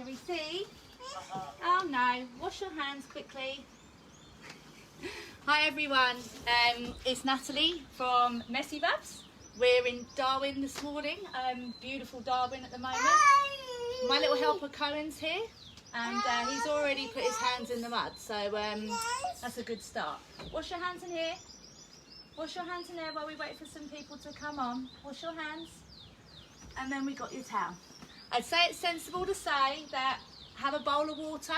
Shall we see? Oh no, wash your hands quickly. Hi everyone, it's Natalie from Messy Bubs. We're in Darwin this morning, beautiful Darwin at the moment. My little helper Cohen's here and he's already put his hands in the mud, so that's a good start. Wash your hands in here. Wash your hands in there while we wait for some people to come on. Wash your hands. And then we got your towel. I'd say it's sensible to say that have a bowl of water,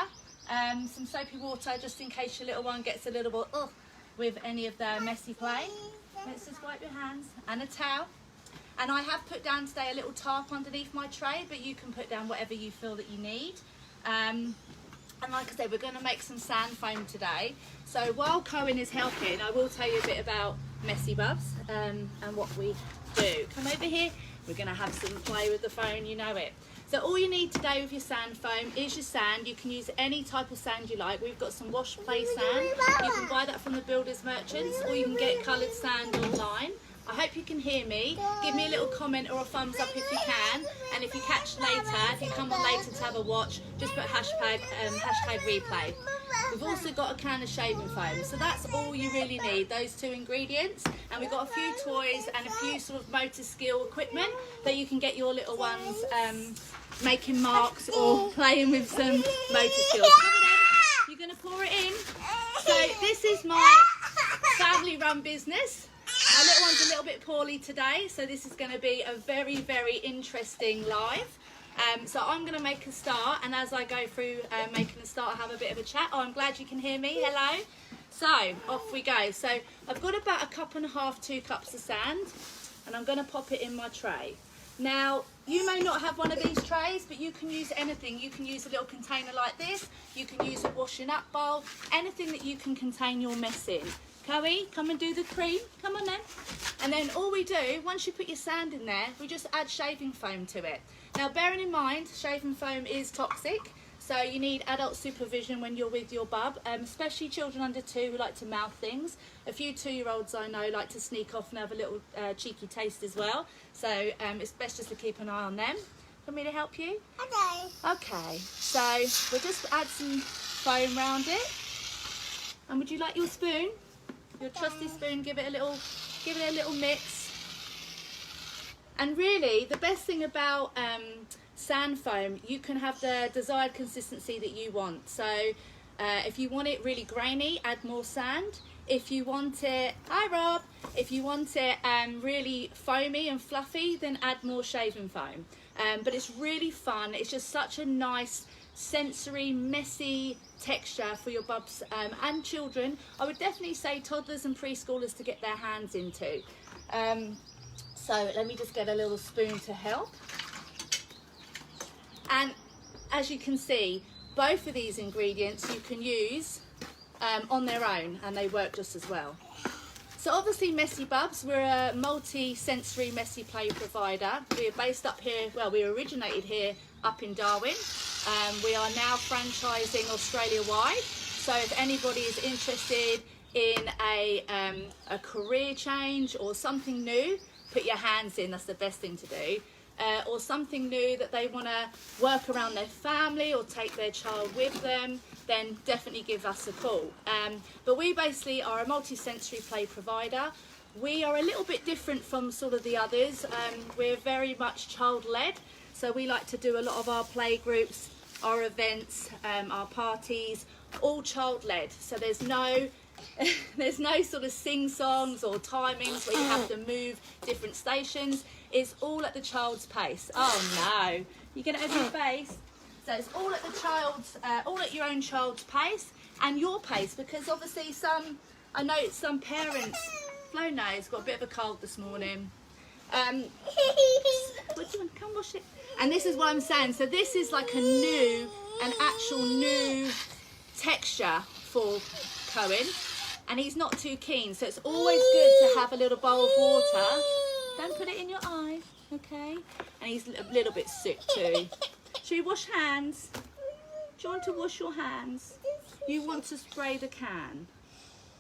some soapy water just in case your little one gets a little bit with any of the messy play. Let's just wipe your hands and a towel. And I have put down today a little tarp underneath my tray, but you can put down whatever you feel that you need. And like I said, we're going to make some sand foam today. So while Cohen is helping, I will tell you a bit about Messy Bubs and what we do. Come over here. We're going to have some play with the phone, you know it. So all you need today with your sand foam is your sand. You can use any type of sand you like. We've got some wash play sand. You can buy that from the builders merchants, or you can get coloured sand online. I hope you can hear me. Give me a little comment or a thumbs up if you can. And if you catch later, if you come on later to have a watch, just put hashtag replay. We've also got a can of shaving foam. So that's all you really need, those two ingredients. And we've got a few toys and a few sort of motor skill equipment that you can get your little ones making marks or playing with some motor skills. You're going to pour it in. So this is my family run business. My little one's a little bit poorly today, so this is going to be a very, very interesting live. So I'm going to make a start, and as I go through making a start, I'll have a bit of a chat. Oh, I'm glad you can hear me. Hello. So off we go. So I've got about 1.5 cups, 2 cups of sand, and I'm going to pop it in my tray. Now, you may not have one of these trays, but you can use anything. You can use a little container like this. You can use a washing up bowl, anything that you can contain your mess in. Chloe, come and do the cream. Come on then. And then all we do, once you put your sand in there, we just add shaving foam to it. Now, bearing in mind, shaving foam is toxic, so you need adult supervision when you're with your bub, especially children under 2 who like to mouth things. A few 2-year-olds I know like to sneak off and have a little cheeky taste as well, so it's best just to keep an eye on them. Want me to help you? Okay. Okay, so we'll just add some foam around it. And would you like your spoon? Your trusty spoon, give it a little mix. And really, the best thing about sand foam, you can have the desired consistency that you want. So if you want it really grainy, add more sand. If you want it, hi Rob, if you want it really foamy and fluffy, then add more shaving foam. But it's really fun. It's just such a nice, sensory, messy texture for your bubs and children. I would definitely say toddlers and preschoolers to get their hands into. So let me just get a little spoon to help. And as you can see, both of these ingredients you can use on their own, and they work just as well. So obviously Messy Bubs, we're a multi-sensory messy play provider. We're based up here, well, we originated here up in Darwin. We are now franchising Australia-wide. So if anybody is interested in a career change or something new, put your hands in, that's the best thing to do. Or something new that they want to work around their family or take their child with them, then definitely give us a call. But we basically are a multi-sensory play provider. We are a little bit different from sort of the others. We're very much child-led, so we like to do a lot of our play groups, our events, our parties, all child-led. So there's no sort of sing-songs or timings where you have to move different stations. It's all at the child's pace. Oh no, you get it over your face. So it's all at the child's, all at your own child's pace and your pace, because obviously I know some parents, Flo knows, got a bit of a cold this morning. What do you want? Come wash it. And this is what I'm saying. So this is like an actual new texture for Cohen. And he's not too keen, so it's always good to have a little bowl of water. Don't put it in your eye, okay? And he's a little bit sick too. Should we wash hands? Do you want to wash your hands? You want to spray the can.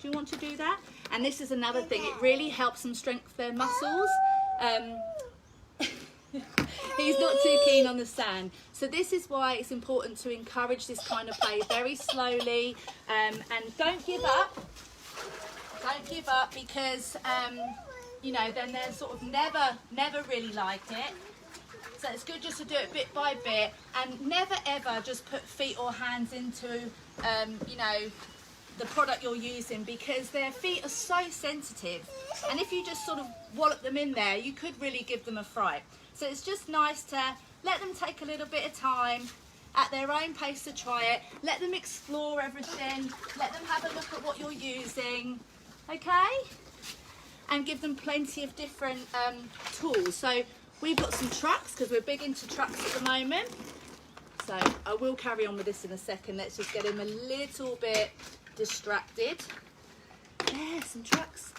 Do you want to do that? And this is another thing, it really helps them strengthen their muscles. He's not too keen on the sand. So this is why it's important to encourage this kind of play very slowly, and don't give up. Don't give up, because you know, then they'll sort of never really like it. So it's good just to do it bit by bit, and never ever just put feet or hands into you know, the product you're using, because their feet are so sensitive, and if you just sort of wallop them in there, you could really give them a fright. So it's just nice to let them take a little bit of time at their own pace to try it. Let them explore everything, let them have a look at what you're using, okay? And give them plenty of different tools. So we've got some trucks, because we're big into trucks at the moment. So I will carry on with this in a second. Let's just get him a little bit distracted. There, some trucks.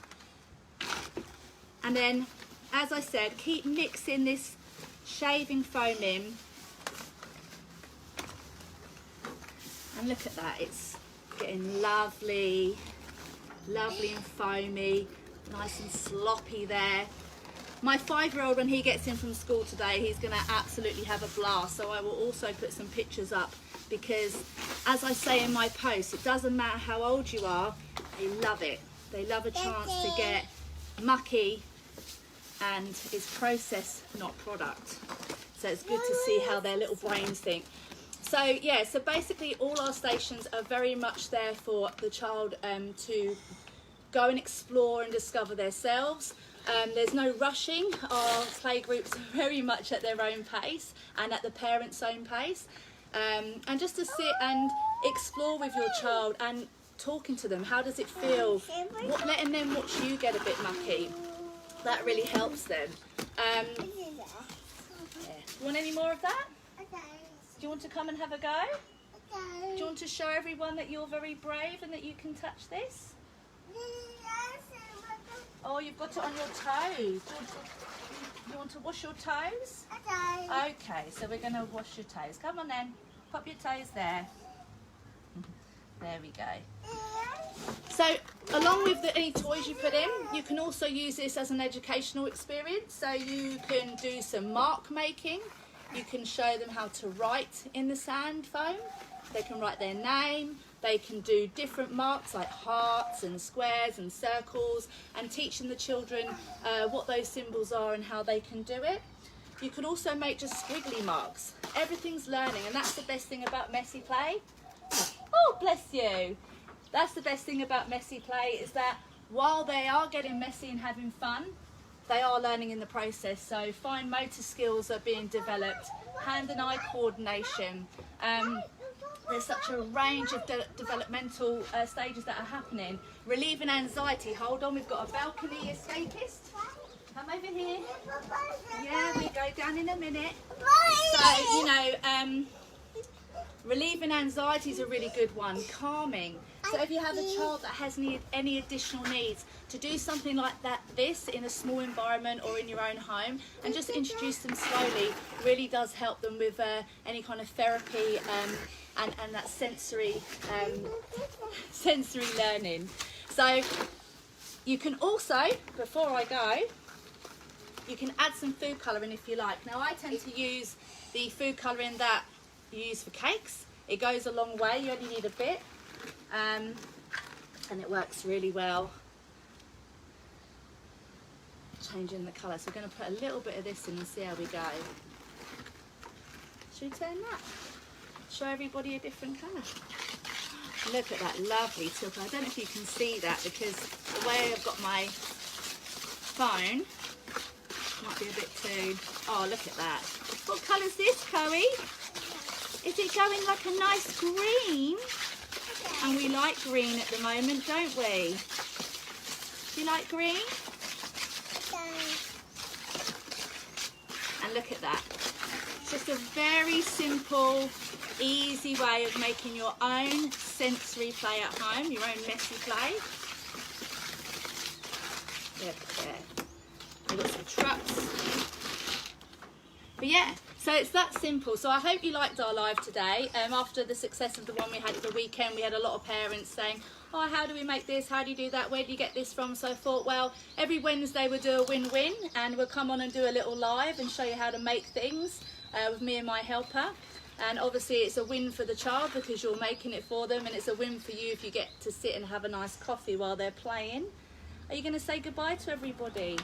And then, as I said, keep mixing this shaving foam in. And look at that, it's getting lovely, lovely and foamy, nice and sloppy there. My 5-year-old, when he gets in from school today, he's going to absolutely have a blast. So I will also put some pictures up, because as I say in my post, it doesn't matter how old you are, they love it. They love a chance to get mucky, and it's process, not product. So it's good to see how their little brains think. So yeah, so basically all our stations are very much there for the child to go and explore and discover themselves. There's no rushing. Our play groups are very much at their own pace and at the parents' own pace. And just to sit and explore with your child and talking to them. How does it feel? Letting them watch you get a bit mucky. That really helps them. Yeah. You want any more of that? Okay. Do you want to come and have a go? Okay. Do you want to show everyone that you're very brave and that you can touch this? Oh, you've got it on your toes. You want to wash your toes? Okay. Okay, so we're going to wash your toes. Come on then. Pop your toes there. There we go. So, along with any toys you put in, you can also use this as an educational experience. So you can do some mark making. You can show them how to write in the sand foam. They can write their name. They can do different marks like hearts and squares and circles, and teaching the children what those symbols are and how they can do it. You can also make just squiggly marks. Everything's learning, and that's the best thing about messy play. Oh, bless you. That's the best thing about messy play, is that while they are getting messy and having fun, they are learning in the process. So fine motor skills are being developed, hand and eye coordination. There's such a range of developmental stages that are happening. Relieving anxiety. Hold on, we've got a balcony escapist. Come over here. Yeah, we go down in a minute. So, you know, relieving anxiety is a really good one. Calming. So if you have a child that has any additional needs, to do something like this in a small environment or in your own home, and just introduce them slowly, really does help them with any kind of therapy and that sensory learning. So you can also, before I go, you can add some food colouring if you like. Now I tend to use the food colouring that you use for cakes. It goes a long way, you only need a bit, and it works really well. Changing the colour, so we're going to put a little bit of this in and see how we go. Should we turn that? Show everybody a different colour. Look at that lovely teal. I don't know if you can see that, because the way I've got my phone might be a bit too... Oh, look at that. What colour's this, Chloe? Is it going like a nice green? And we like green at the moment, don't we? Do you like green? And look at that. It's just a very simple, easy way of making your own sensory play at home, your own messy play. Look there. We've got some trucks. But yeah, so it's that simple. So I hope you liked our live today. After the success of the one we had at the weekend, we had a lot of parents saying, oh, how do we make this? How do you do that? Where do you get this from? So I thought, well, every Wednesday we'll do a win-win, and we'll come on and do a little live and show you how to make things with me and my helper. And obviously it's a win for the child because you're making it for them, and it's a win for you if you get to sit and have a nice coffee while they're playing. Are you going to say goodbye to everybody?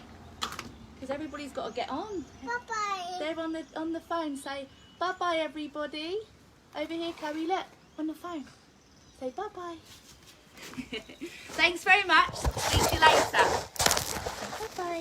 Because everybody's got to get on. Bye-bye. They're on the phone. Say bye-bye, everybody. Over here, Chloe, look, on the phone. Say bye-bye. Thanks very much. See you later. Bye-bye.